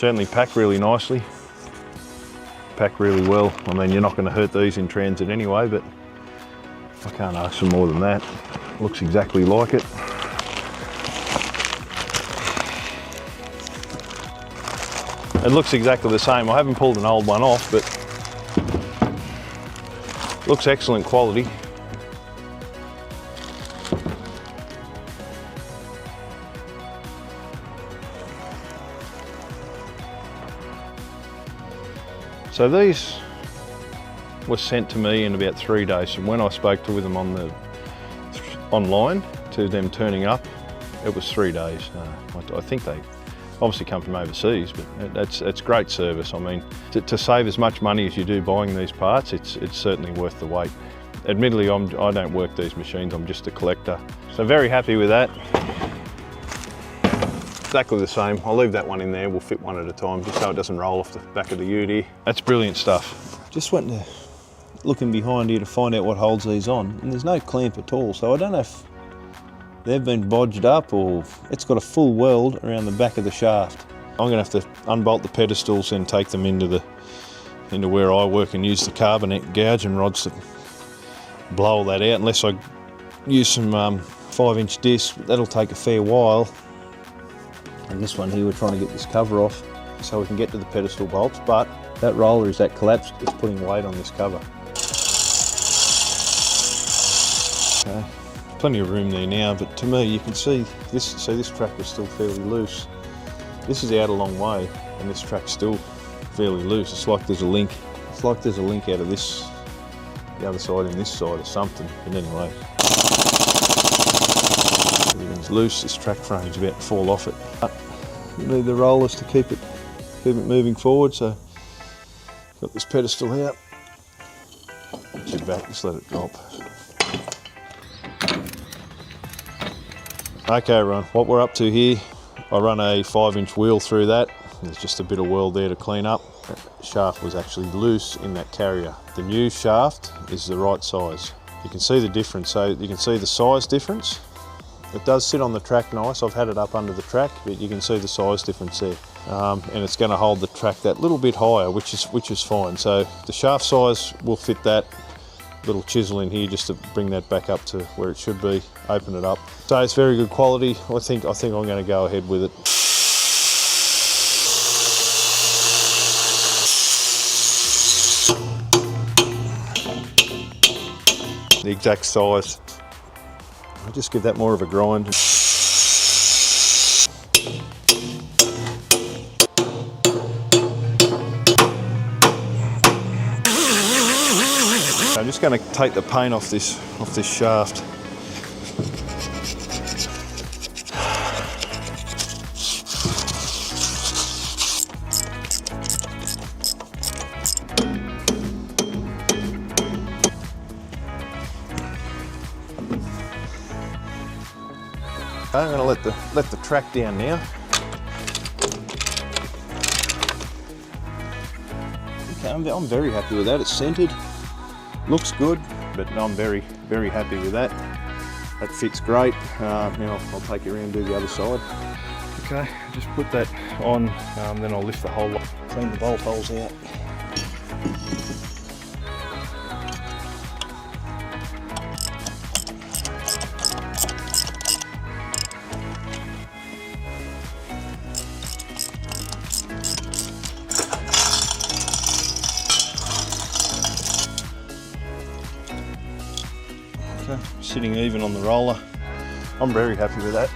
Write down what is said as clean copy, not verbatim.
Certainly pack really nicely. Pack really well. I mean, you're not going to hurt these in transit anyway, but I can't ask for more than that. Looks exactly like it. It looks exactly the same. I haven't pulled an old one off, but looks excellent quality. So these were sent to me in about 3 days. From when I spoke to them online to them turning up, it was 3 days. I think they obviously come from overseas, but it's great service. I mean, to save as much money as you do buying these parts, it's certainly worth the wait. Admittedly, I don't work these machines, I'm just a collector. So very happy with that. Exactly the same. I'll leave that one in there. We'll fit one at a time just so it doesn't roll off the back of the ute here. That's brilliant stuff. Just went to looking behind here to find out what holds these on, and there's no clamp at all. So I don't know if they've been bodged up or it's got a full weld around the back of the shaft. I'm gonna have to unbolt the pedestals and take them into where I work and use the carbonate gouging rods to blow all that out, unless I use some 5-inch discs. That'll take a fair while. And this one here, we're trying to get this cover off so we can get to the pedestal bolts, but that roller, as that collapsed, it's putting weight on this cover. Okay, plenty of room there now, but to me, you can see this. So this track is still fairly loose. This is out a long way, and this track's still fairly loose. It's like there's a link. It's like there's a link out of this, the other side and this side or something. But anyway, everything's loose. This track frame's about to fall off it. But you need the rollers to keep it moving forward. So got this pedestal out. Get your back, just let it drop. Okay, Ron, what we're up to here, I run a 5-inch wheel through that. There's just a bit of weld there to clean up. That shaft was actually loose in that carrier. The new shaft is the right size. You can see the difference, so you can see the size difference. It does sit on the track nice. I've had it up under the track, but you can see the size difference there. And it's going to hold the track that little bit higher, which is fine. So the shaft size will fit that. Little chisel in here just to bring that back up to where it should be, open it up. So it's very good quality. I think I'm going to go ahead with it. The exact size. I'll just give that more of a grind. I'm just going to take the paint off this shaft. I'm going to let the track down now. Okay, I'm very happy with that. It's centered. Looks good, but I'm very, very happy with that. That fits great. Now I'll take it around and do the other side. Okay, just put that on, then I'll lift the whole lot, clean the bolt holes out. Sitting even on the roller. I'm very happy with that.